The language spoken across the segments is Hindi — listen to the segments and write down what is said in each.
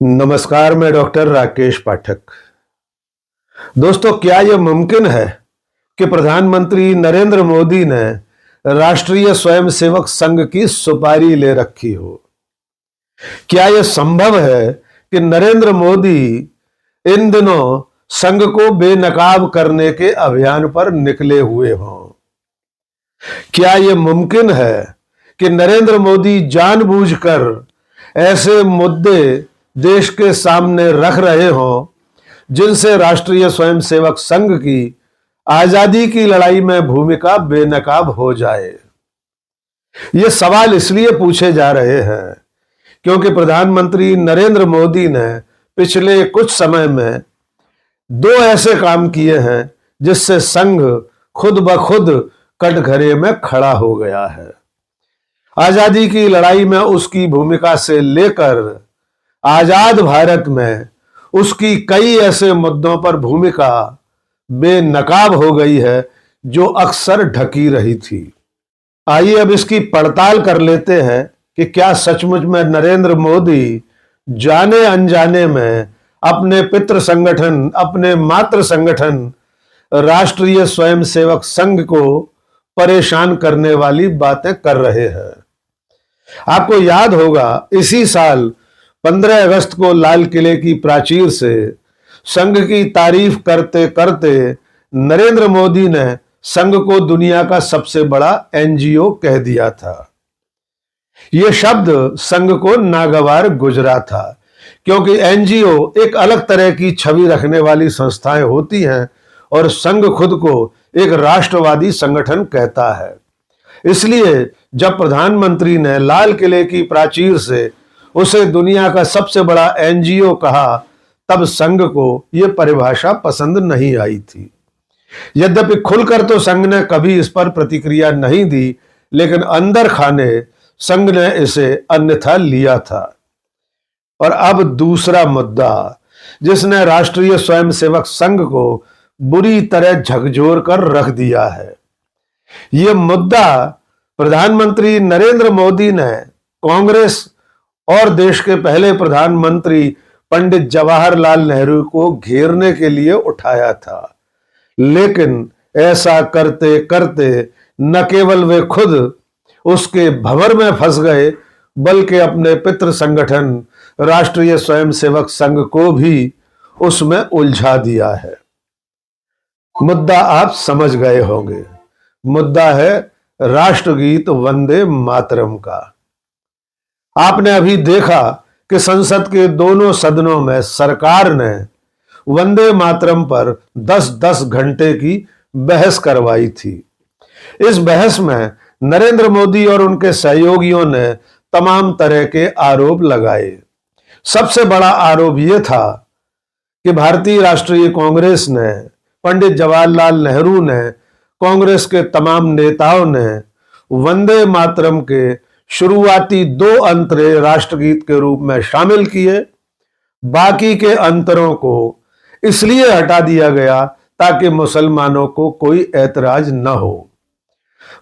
नमस्कार, मैं डॉक्टर राकेश पाठक। दोस्तों, क्या यह मुमकिन है कि प्रधानमंत्री नरेंद्र मोदी ने राष्ट्रीय स्वयंसेवक संघ की सुपारी ले रखी हो? क्या यह संभव है कि नरेंद्र मोदी इन दिनों संघ को बेनकाब करने के अभियान पर निकले हुए हों? क्या यह मुमकिन है कि नरेंद्र मोदी जानबूझकर ऐसे मुद्दे देश के सामने रख रहे हों जिनसे राष्ट्रीय स्वयंसेवक संघ की आजादी की लड़ाई में भूमिका बेनकाब हो जाए? ये सवाल इसलिए पूछे जा रहे हैं क्योंकि प्रधानमंत्री नरेंद्र मोदी ने पिछले कुछ समय में दो ऐसे काम किए हैं जिससे संघ खुद ब खुद कटघरे में खड़ा हो गया है। आजादी की लड़ाई में उसकी भूमिका से लेकर आजाद भारत में उसकी कई ऐसे मुद्दों पर भूमिका बेनकाब हो गई है जो अक्सर ढकी रही थी। आइए अब इसकी पड़ताल कर लेते हैं कि क्या सचमुच में नरेंद्र मोदी जाने अनजाने में अपने पितृ संगठन, अपने मातृ संगठन राष्ट्रीय स्वयंसेवक संघ को परेशान करने वाली बातें कर रहे हैं। आपको याद होगा, इसी साल 15 अगस्त को लाल किले की प्राचीर से संघ की तारीफ करते करते नरेंद्र मोदी ने संघ को दुनिया का सबसे बड़ा एनजीओ कह दिया था। यह शब्द संघ को नागवार गुजरा था क्योंकि एनजीओ एक अलग तरह की छवि रखने वाली संस्थाएं होती हैं और संघ खुद को एक राष्ट्रवादी संगठन कहता है। इसलिए जब प्रधानमंत्री ने लाल किले की प्राचीर से उसे दुनिया का सबसे बड़ा एनजीओ कहा, तब संघ को यह परिभाषा पसंद नहीं आई थी। यद्यपि खुलकर तो संघ ने कभी इस पर प्रतिक्रिया नहीं दी, लेकिन अंदर खाने संघ ने इसे अन्यथा लिया था। और अब दूसरा मुद्दा जिसने राष्ट्रीय स्वयंसेवक संघ को बुरी तरह झकझोर कर रख दिया है। यह मुद्दा प्रधानमंत्री नरेंद्र मोदी ने कांग्रेस और देश के पहले प्रधानमंत्री पंडित जवाहरलाल नेहरू को घेरने के लिए उठाया था, लेकिन ऐसा करते करते न केवल वे खुद उसके भंवर में फंस गए, बल्कि अपने पितृ संगठन राष्ट्रीय स्वयंसेवक संघ को भी उसमें उलझा दिया है। मुद्दा आप समझ गए होंगे। मुद्दा है राष्ट्रगीत वंदे मातरम का। आपने अभी देखा कि संसद के दोनों सदनों में सरकार ने वंदे मातरम पर 10-10 घंटे की बहस करवाई थी। इस बहस में नरेंद्र मोदी और उनके सहयोगियों ने तमाम तरह के आरोप लगाए। सबसे बड़ा आरोप यह था कि भारतीय राष्ट्रीय कांग्रेस ने, पंडित जवाहरलाल नेहरू ने, कांग्रेस के तमाम नेताओं ने वंदे मातरम के शुरुआती 2 अंतरे राष्ट्रगीत के रूप में शामिल किए। बाकी के अंतरों को इसलिए हटा दिया गया ताकि मुसलमानों को कोई ऐतराज न हो।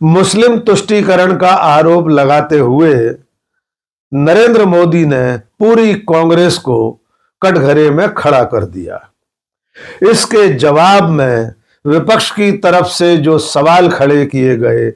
मुस्लिम तुष्टीकरण का आरोप लगाते हुए नरेंद्र मोदी ने पूरी कांग्रेस को कटघरे में खड़ा कर दिया। इसके जवाब में विपक्ष की तरफ से जो सवाल खड़े किए गए,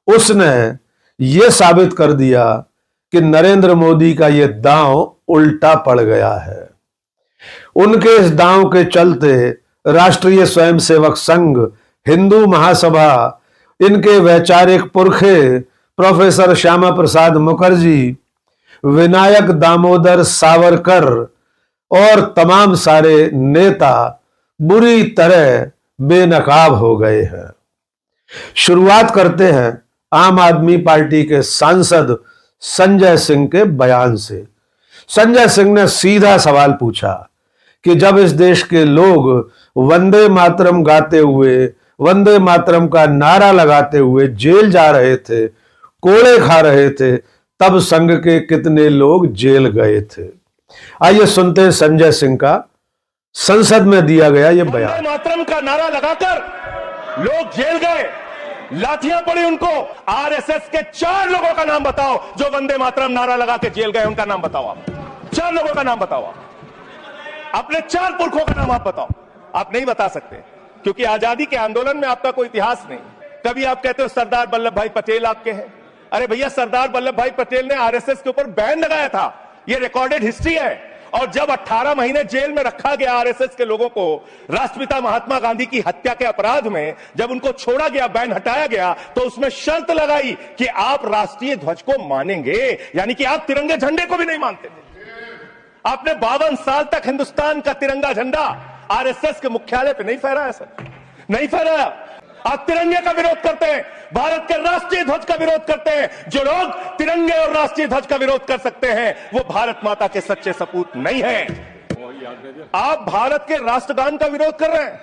उसने यह साबित कर दिया कि नरेंद्र मोदी का यह दांव उल्टा पड़ गया है। उनके इस दांव के चलते राष्ट्रीय स्वयंसेवक संघ, हिंदू महासभा, इनके वैचारिक पुरखे प्रोफेसर श्यामा प्रसाद मुखर्जी, विनायक दामोदर सावरकर और तमाम सारे नेता बुरी तरह बेनकाब हो गए हैं। शुरुआत करते हैं आम आदमी पार्टी के सांसद संजय सिंह के बयान से। संजय सिंह ने सीधा सवाल पूछा कि जब इस देश के लोग वंदे मातरम गाते हुए, वंदे मातरम का नारा लगाते हुए जेल जा रहे थे, कोड़े खा रहे थे, तब संघ के कितने लोग जेल गए थे? आइए सुनते हैं संजय सिंह का संसद में दिया गया यह बयान। वंदे मातरम का नारा लगाकर लोग जेल गए, लाठियां पड़ी उनको। आरएसएस के 4 लोगों का नाम बताओ जो वंदे मातरम नारा लगा के जेल गए, उनका नाम बताओ आप। 4 लोगों का नाम बताओ आप। अपने 4 पुरखों का नाम आप बताओ। आप नहीं बता सकते क्योंकि आजादी के आंदोलन में आपका कोई इतिहास नहीं। कभी आप कहते हो सरदार वल्लभ भाई पटेल आपके हैं। अरे भैया, सरदार वल्लभ भाई पटेल ने आरएसएस के ऊपर बैन लगाया था, यह रिकॉर्डेड हिस्ट्री है। और जब 18 महीने जेल में रखा गया आरएसएस के लोगों को राष्ट्रपिता महात्मा गांधी की हत्या के अपराध में, जब उनको छोड़ा गया, बैन हटाया गया, तो उसमें शर्त लगाई कि आप राष्ट्रीय ध्वज को मानेंगे, यानी कि आप तिरंगे झंडे को भी नहीं मानते थे। आपने 52 साल तक हिंदुस्तान का तिरंगा झंडा आरएसएस के मुख्यालय पे नहीं फहराया सर, नहीं फहराया। आप तिरंगे का विरोध करते हैं, भारत के राष्ट्रीय ध्वज का विरोध करते हैं। जो लोग तिरंगे और राष्ट्रीय ध्वज का विरोध कर सकते हैं वो भारत माता के सच्चे सपूत नहीं हैं। आप भारत के राष्ट्रगान का विरोध कर रहे हैं।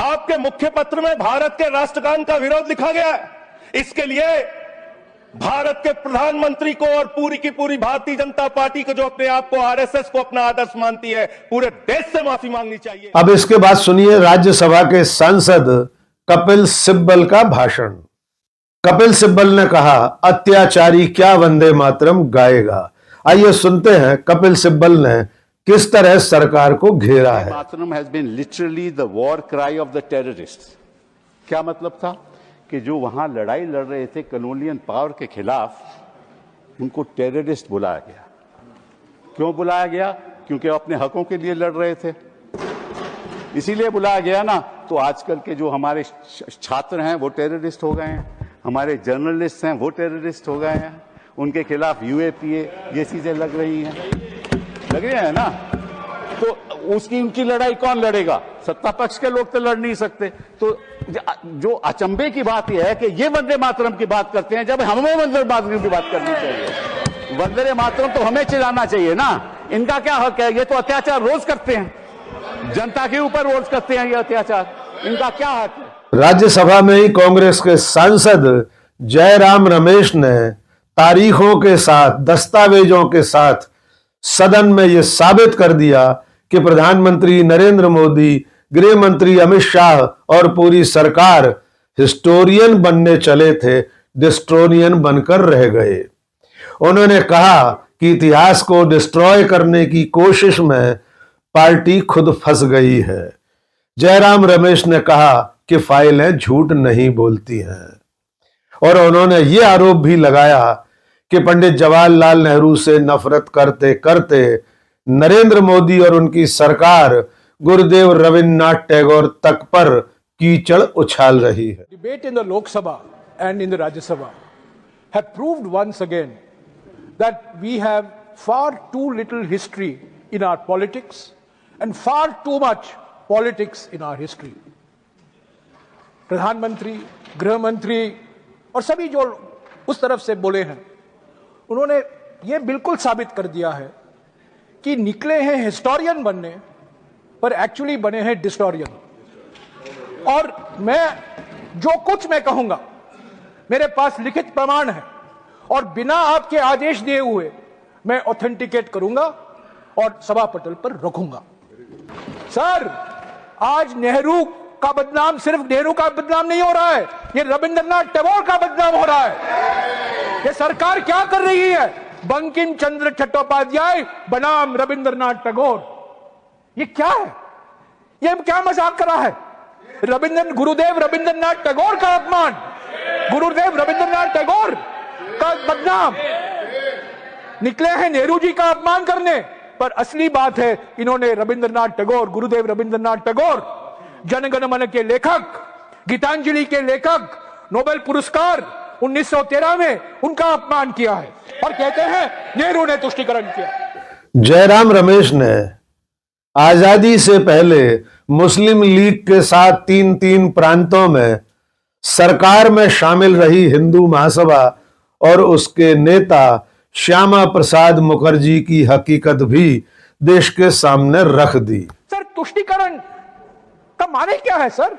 आपके मुख्य पत्र में भारत के राष्ट्रगान का विरोध लिखा गया है। इसके लिए भारत के प्रधानमंत्री को और पूरी की पूरी भारतीय जनता पार्टी को, जो अपने आप को आरएसएस को अपना आदर्श मानती है, पूरे देश से माफी मांगनी चाहिए। अब इसके बाद सुनिए राज्यसभा के सांसद कपिल सिब्बल का भाषण। कपिल सिब्बल ने कहा, अत्याचारी क्या वंदे मातरम गाएगा। आइए सुनते हैं कपिल सिब्बल ने किस तरह सरकार को घेरा है। Mataram has been literally the war cry of the terrorist. क्या मतलब था कि जो वहां लड़ाई लड़ रहे थे कॉलोनियल पावर के खिलाफ, उनको टेररिस्ट बुलाया गया। क्यों बुलाया गया? क्योंकि अपने हकों के लिए लड़ रहे थे, इसीलिए बुलाया गया ना। तो आजकल के जो हमारे छात्र हैं वो टेररिस्ट हो गए हैं, हमारे जर्नलिस्ट हैं वो टेररिस्ट हो गए हैं, उनके खिलाफ यूएपीए ये चीजें लग रही हैं ना। तो उनकी लड़ाई कौन लड़ेगा? सत्ता पक्ष के लोग तो लड़ नहीं सकते। तो जो अचंभे की बात यह है कि ये वंदे मातरम की बात करते हैं, जब हमें वंदे मातरम की बात करनी चाहिए। वंदे मातरम तो हमें चिल्लाना चाहिए ना। इनका क्या हक है? ये तो अत्याचार रोज करते हैं, जनता के ऊपर रोज करते हैं ये अत्याचार। इनका क्या हक है? राज्यसभा में ही कांग्रेस के सांसद जयराम रमेश ने तारीखों के साथ, दस्तावेजों के साथ सदन में यह साबित कर दिया कि प्रधानमंत्री नरेंद्र मोदी, गृह मंत्री अमित शाह और पूरी सरकार हिस्टोरियन बनने चले थे, डिस्ट्रोनियन बनकर रह गए। उन्होंने कहा कि इतिहास को डिस्ट्रॉय करने की कोशिश में पार्टी खुद फंस गई है। जयराम रमेश ने कहा कि फाइलें झूठ नहीं बोलती हैं और उन्होंने यह आरोप भी लगाया कि पंडित जवाहरलाल नेहरू से नफरत करते करते नरेंद्र मोदी और उनकी सरकार गुरुदेव रविन्द्रनाथ टैगोर तक पर कीचड़ उछाल रही है। Debate in the Lok Sabha and in the Rajya Sabha have proved once again that we have far too little history in our politics and far too much politics in our history. प्रधानमंत्री, गृह मंत्री और सभी जो उस तरफ से बोले हैं, उन्होंने ये बिल्कुल साबित कर दिया है कि निकले हैं हिस्टोरियन बनने, पर एक्चुअली बने हैं डिस्टोरियन। और मैं जो कुछ मैं कहूंगा, मेरे पास लिखित प्रमाण है और बिना आपके आदेश दिए हुए मैं ऑथेंटिकेट करूंगा और सभा पटल पर रखूंगा। सर, आज नेहरू का बदनाम सिर्फ नेहरू का बदनाम नहीं हो रहा है, ये रविंद्रनाथ टैगोर का बदनाम हो रहा है। ये सरकार क्या कर रही है? बंकिम चंद्र चट्टोपाध्याय बनाम रविंद्रनाथ टैगोर, ये क्या है? ये क्या मजाक कर रहा है? गुरुदेव रविंद्रनाथ टैगोर का अपमान, गुरुदेव रविंद्रनाथ टैगोर का बदनाम। निकले हैं नेहरू जी का अपमान करने, पर असली बात है इन्होंने रविंद्रनाथ टैगोर, गुरुदेव रविंद्रनाथ टैगोर, जनगण मन के लेखक, गीतांजलि के लेखक, नोबेल पुरस्कार 1913 में उनका अपमान किया है और कहते हैं नेहरू ने तुष्टीकरण किया। जयराम रमेश ने आजादी से पहले मुस्लिम लीग के साथ 3 प्रांतों में सरकार में शामिल रही हिंदू महासभा और उसके नेता श्यामा प्रसाद मुखर्जी की हकीकत भी देश के सामने रख दी। सर, तुष्टीकरण का माने क्या है सर?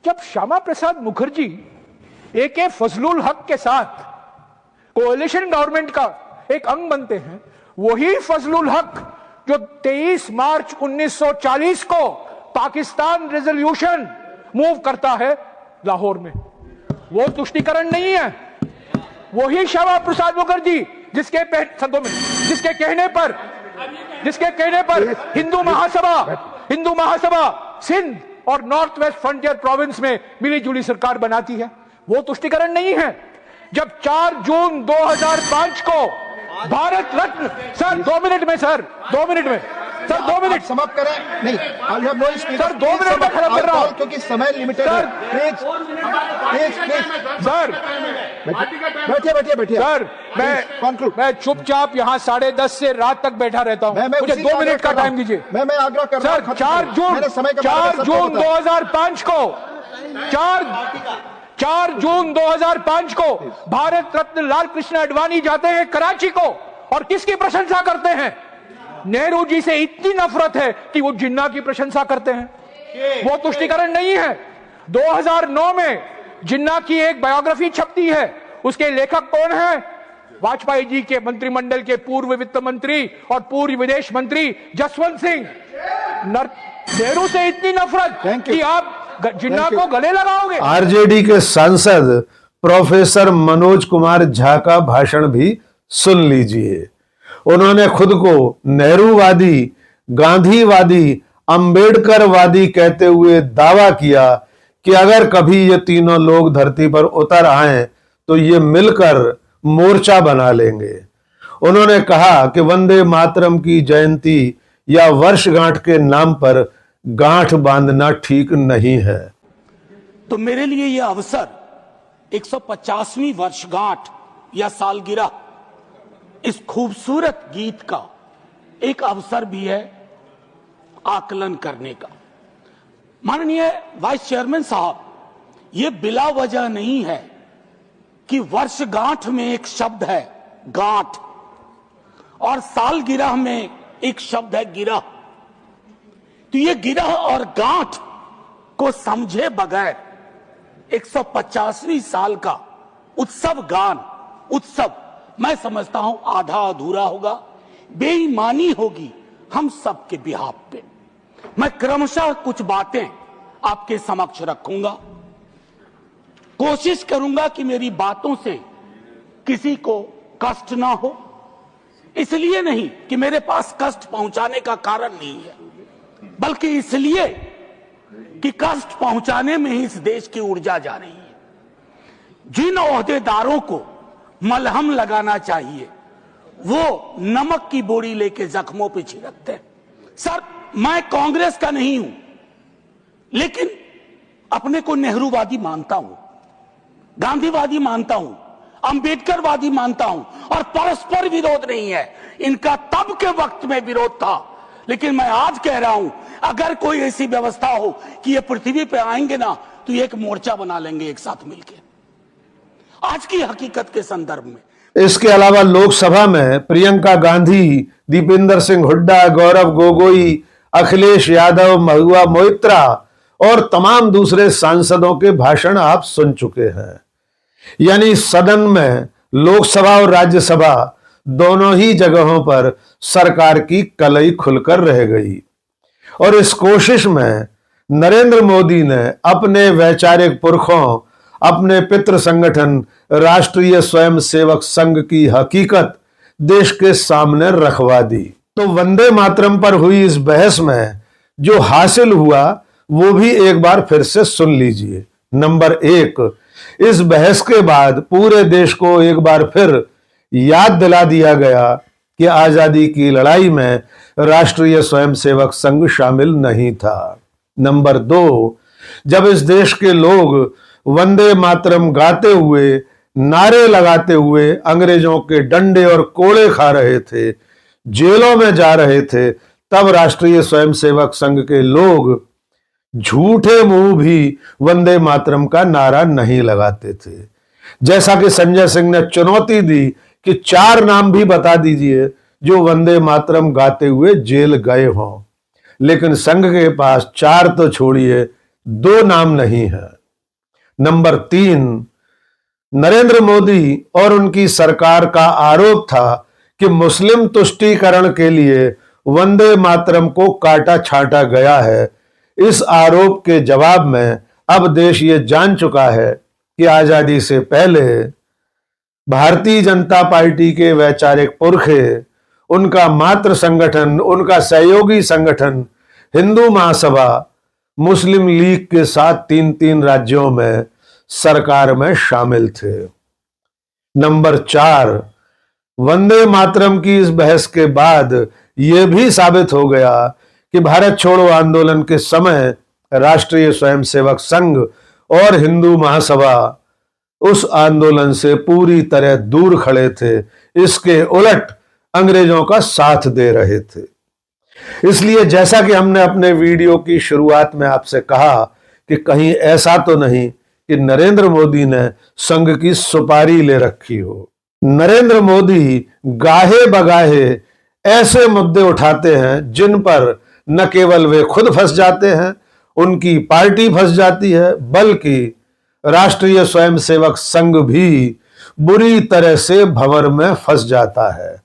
जब श्यामा प्रसाद मुखर्जी AK फजलुल हक के साथ कोalition गवर्नमेंट का एक अंग बनते हैं, वही फजलुल हक जो 23 मार्च 1940 को पाकिस्तान रेजोल्यूशन मूव करता है लाहौर में, वो तुष्टीकरण नहीं है। वही श्यामा प्रसाद मुखर्जी जिसके कहने पर जिसके कहने पर हिंदू महासभा सिंध और नॉर्थ वेस्ट फ्रंटियर प्रोविंस में मिली जुली सरकार बनाती है। वो तुष्टिकरण नहीं है। जब 4 जून 2005 को भारत रत्न, सर 2 मिनट में, सर 2 मिनट में, सर 2 मिनट समाप्त करें। नहीं, I have no speaker. Sir 2 minute में खत्म कर रहा हूं क्योंकि समय लिमिटेड है। प्लीज सर बैठिए सर, मैं चुपचाप यहाँ 10:30 से रात तक बैठा रहता हूँ। मुझे 2 मिनट का टाइम दीजिए। मैं आग्रह कर रहा हूं। सर 4 जून 2005 को 4 जून 2005 को भारत रत्न लाल कृष्ण आडवाणी जाते हैं कराची को और किसकी प्रशंसा करते हैं? नेहरू जी से इतनी नफरत है कि वो जिन्ना की प्रशंसा करते हैं। वो तुष्टिकरण नहीं है। 2009 में जिन्ना की एक बायोग्राफी छपती है। उसके लेखक कौन है? वाजपेयी जी के मंत्रिमंडल के पूर्व वित्त मंत्री और पूर्व विदेश मंत्री जसवंत सिंह। नेहरू से इतनी नफरत कि आप जिन्ना को गले लगाओगे। आरजेडी के सांसद प्रोफेसर मनोज कुमार झा का भाषण भी सुन लीजिए। उन्होंने खुद को नेहरूवादी, गांधीवादी, अंबेडकरवादी कहते हुए दावा किया कि अगर कभी ये तीनों लोग धरती पर उतर आए तो ये मिलकर मोर्चा बना लेंगे। उन्होंने कहा कि वंदे मातरम की जयंती या वर्षगांठ के नाम पर गांठ बांधना ठीक नहीं है। तो मेरे लिए यह अवसर 150वीं वर्षगांठ या सालगिरह इस खूबसूरत गीत का एक अवसर भी है आकलन करने का। माननीय वाइस चेयरमैन साहब, यह बिला वजह नहीं है कि वर्षगांठ में एक शब्द है गांठ और सालगिरह में एक शब्द है गिरह। तो ये गिरह और गांठ को समझे बगैर 150वीं साल का उत्सव मैं समझता हूं आधा अधूरा होगा, बेईमानी होगी हम सबके बिहाफ पे। मैं क्रमशः कुछ बातें आपके समक्ष रखूंगा। कोशिश करूंगा कि मेरी बातों से किसी को कष्ट ना हो। इसलिए नहीं कि मेरे पास कष्ट पहुंचाने का कारण नहीं है, बल्कि इसलिए कि कष्ट पहुंचाने में ही इस देश की ऊर्जा जा रही है। जिन ओहदेदारों को मलहम लगाना चाहिए वो नमक की बोरी लेके जख्मों पे छिड़कते हैं। सर, मैं कांग्रेस का नहीं हूं, लेकिन अपने को नेहरूवादी मानता हूं, गांधीवादी मानता हूं, अंबेडकरवादी मानता हूं और परस्पर विरोध नहीं है। इनका तब के वक्त में विरोध था, लेकिन मैं आज कह रहा हूं अगर कोई ऐसी व्यवस्था हो कि ये पृथ्वी पे आएंगे ना तो एक मोर्चा बना लेंगे एक साथ मिलकर, आज की हकीकत के संदर्भ में। इसके अलावा लोकसभा में प्रियंका गांधी, दीपेंद्र सिंह हुड्डा, गौरव गोगोई, अखिलेश यादव, महुआ मोइत्रा और तमाम दूसरे सांसदों के भाषण आप सुन चुके हैं। यानी सदन में लोकसभा और राज्यसभा दोनों ही जगहों पर सरकार की कलई खुलकर रह गई और इस कोशिश में नरेंद्र मोदी ने अपने वैचारिक पुरखों, अपने पितृ संगठन राष्ट्रीय स्वयंसेवक संघ की हकीकत देश के सामने रखवा दी। तो वंदे मातरम पर हुई इस बहस में जो हासिल हुआ वो भी एक बार फिर से सुन लीजिए। नंबर 1, इस बहस के बाद पूरे देश को एक बार फिर याद दिला दिया गया कि आजादी की लड़ाई में राष्ट्रीय स्वयंसेवक संघ शामिल नहीं था। नंबर 2, जब इस देश के लोग वंदे मातरम गाते हुए, नारे लगाते हुए अंग्रेजों के डंडे और कोड़े खा रहे थे, जेलों में जा रहे थे, तब राष्ट्रीय स्वयंसेवक संघ के लोग झूठे मुंह भी वंदे मातरम का नारा नहीं लगाते थे। जैसा कि संजय सिंह ने चुनौती दी कि 4 नाम भी बता दीजिए जो वंदे मातरम गाते हुए जेल गए हों, लेकिन संघ के पास 4 तो छोड़िए 2 नाम नहीं है। नंबर 3, नरेंद्र मोदी और उनकी सरकार का आरोप था कि मुस्लिम तुष्टीकरण के लिए वंदे मातरम को काटा छांटा गया है। इस आरोप के जवाब में अब देश ये जान चुका है कि आजादी से पहले भारतीय जनता पार्टी के वैचारिक पुरखे उनका मातृ संगठन, उनका सहयोगी संगठन हिंदू महासभा मुस्लिम लीग के साथ 3-3 राज्यों में सरकार में शामिल थे। नंबर 4, वंदे मातरम की इस बहस के बाद यह भी साबित हो गया कि भारत छोड़ो आंदोलन के समय राष्ट्रीय स्वयंसेवक संघ और हिंदू महासभा उस आंदोलन से पूरी तरह दूर खड़े थे, इसके उलट अंग्रेजों का साथ दे रहे थे। इसलिए जैसा कि हमने अपने वीडियो की शुरुआत में आपसे कहा कि कहीं ऐसा तो नहीं कि नरेंद्र मोदी ने संघ की सुपारी ले रखी हो। नरेंद्र मोदी गाहे बगाहे ऐसे मुद्दे उठाते हैं जिन पर न केवल वे खुद फंस जाते हैं, उनकी पार्टी फंस जाती है, बल्कि राष्ट्रीय स्वयंसेवक संघ भी बुरी तरह से भंवर में फंस जाता है।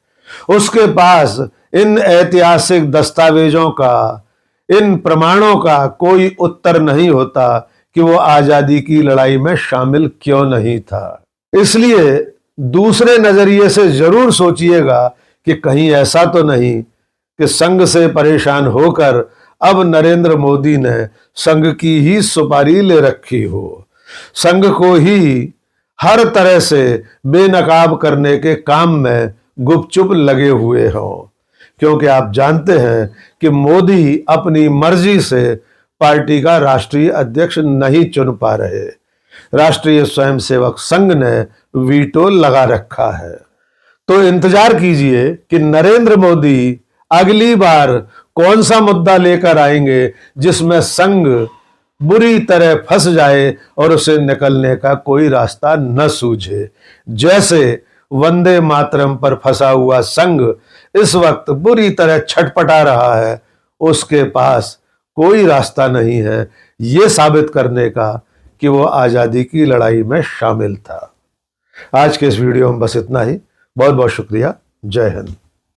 उसके पास इन ऐतिहासिक दस्तावेजों का, इन प्रमाणों का कोई उत्तर नहीं होता कि वो आजादी की लड़ाई में शामिल क्यों नहीं था। इसलिए दूसरे नजरिए से जरूर सोचिएगा कि कहीं ऐसा तो नहीं कि संघ से परेशान होकर अब नरेंद्र मोदी ने संघ की ही सुपारी ले रखी हो, संघ को ही हर तरह से बेनकाब करने के काम में गुपचुप लगे हुए हो। क्योंकि आप जानते हैं कि मोदी अपनी मर्जी से पार्टी का राष्ट्रीय अध्यक्ष नहीं चुन पा रहे। राष्ट्रीय स्वयंसेवक संघ ने वीटो लगा रखा है। तो इंतजार कीजिए कि नरेंद्र मोदी अगली बार कौन सा मुद्दा लेकर आएंगे जिसमें संघ बुरी तरह फंस जाए और उसे निकलने का कोई रास्ता न सूझे। जैसे वंदे मातरम पर फंसा हुआ संघ इस वक्त बुरी तरह छटपटा रहा है, उसके पास कोई रास्ता नहीं है ये साबित करने का कि वो आजादी की लड़ाई में शामिल था। आज के इस वीडियो में बस इतना ही। बहुत बहुत शुक्रिया। जय हिंद।